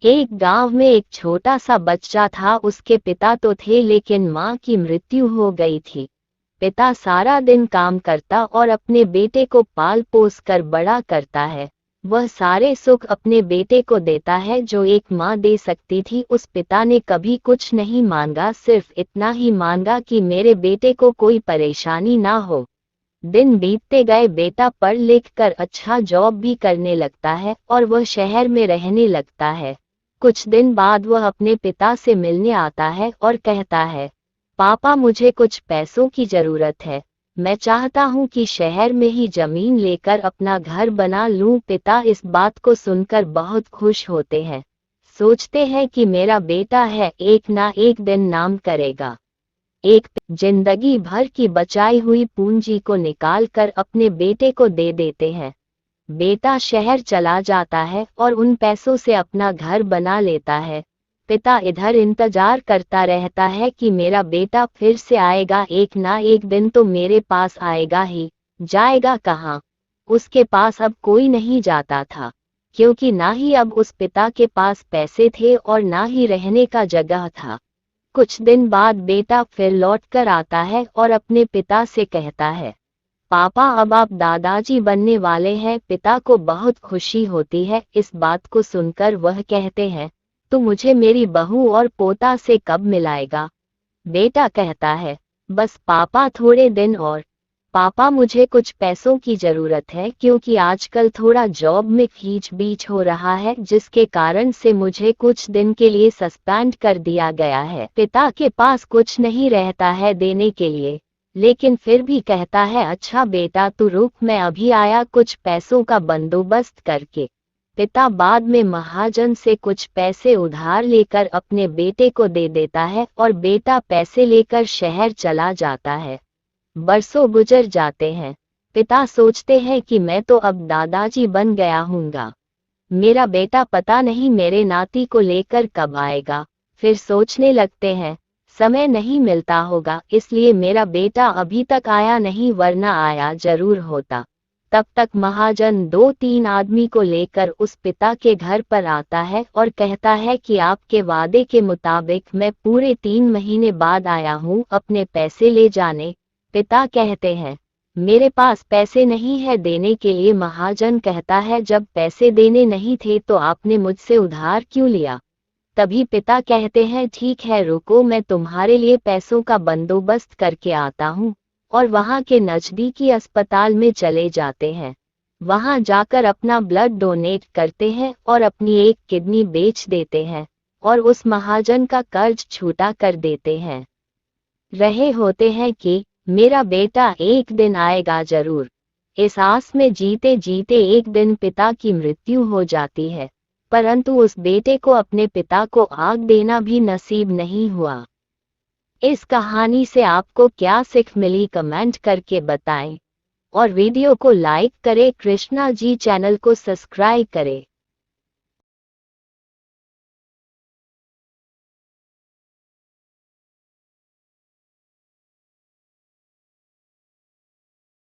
एक गांव में एक छोटा सा बच्चा था। उसके पिता तो थे लेकिन मां की मृत्यु हो गई थी। पिता सारा दिन काम करता और अपने बेटे को पाल पोस कर बड़ा करता है। वह सारे सुख अपने बेटे को देता है जो एक मां दे सकती थी। उस पिता ने कभी कुछ नहीं मांगा, सिर्फ इतना ही मांगा कि मेरे बेटे को कोई परेशानी ना हो। दिन बीतते गए, बेटा पढ़ लिख कर अच्छा जॉब भी करने लगता है और वह शहर में रहने लगता है। कुछ दिन बाद वह अपने पिता से मिलने आता है और कहता है, पापा मुझे कुछ पैसों की जरूरत है। मैं चाहता हूँ कि शहर में ही जमीन लेकर अपना घर बना लूँ। पिता इस बात को सुनकर बहुत खुश होते हैं। सोचते हैं कि मेरा बेटा है, एक ना एक दिन नाम करेगा। एक जिंदगी भर की बचाई हुई पूंजी को निकालकर अपने बेटे को दे देते हैं। बेटा शहर चला जाता है और उन पैसों से अपना घर बना लेता है। पिता इधर इंतजार करता रहता है कि मेरा बेटा फिर से आएगा, एक ना एक दिन तो मेरे पास आएगा ही। जाएगा कहाँ? उसके पास अब कोई नहीं जाता था, क्योंकि ना ही अब उस पिता के पास पैसे थे और ना ही रहने का जगह था। कुछ दिन बाद बेटा फिर लौट कर आता है और अपने पिता से कहता है, पापा अब आप दादाजी बनने वाले हैं। पिता को बहुत खुशी होती है। इस बात को सुनकर वह कहते हैं, तो मुझे मेरी बहू और पोता से कब मिलाएगा? बेटा कहता है, बस पापा थोड़े दिन और। पापा मुझे कुछ पैसों की जरूरत है, क्योंकि आजकल थोड़ा जॉब में खींच बीच हो रहा है, जिसके कारण से मुझे कुछ दिन के लिए सस्पेंड कर दिया गया है। पिता के पास कुछ नहीं रहता है देने के लिए, लेकिन फिर भी कहता है, अच्छा बेटा तू रुक, मैं अभी आया कुछ पैसों का बंदोबस्त करके। पिता बाद में महाजन से कुछ पैसे उधार लेकर अपने बेटे को दे देता है और बेटा पैसे लेकर शहर चला जाता है। बरसों गुजर जाते हैं। पिता सोचते हैं कि मैं तो अब दादाजी बन गया हूँगा, मेरा बेटा पता नहीं मेरे नाती को लेकर कब आएगा। फिर सोचने लगते हैं, समय नहीं मिलता होगा, इसलिए मेरा बेटा अभी तक आया नहीं, वरना आया जरूर होता। तब तक महाजन 2-3 आदमी को लेकर उस पिता के घर पर आता है और कहता है कि आपके वादे के मुताबिक मैं पूरे 3 महीने बाद आया हूँ अपने पैसे ले जाने। पिता कहते हैं, मेरे पास पैसे नहीं है देने के लिए। महाजन कहता है, जब पैसे देने नहीं थे तो आपने मुझसे उधार क्यों लिया? तभी पिता कहते हैं, ठीक है रुको, मैं तुम्हारे लिए पैसों का बंदोबस्त करके आता हूँ। और वहाँ के नजदीकी अस्पताल में चले जाते हैं। वहाँ जाकर अपना ब्लड डोनेट करते हैं और अपनी एक किडनी बेच देते हैं और उस महाजन का कर्ज छूटा कर देते हैं। रहे होते हैं कि मेरा बेटा एक दिन आएगा जरूर। इस आस में जीते जीते एक दिन पिता की मृत्यु हो जाती है, परंतु उस बेटे को अपने पिता को आग देना भी नसीब नहीं हुआ। इस कहानी से आपको क्या सीख मिली, कमेंट करके बताएं और वीडियो को लाइक करें। कृष्णा जी चैनल को सब्सक्राइब करें।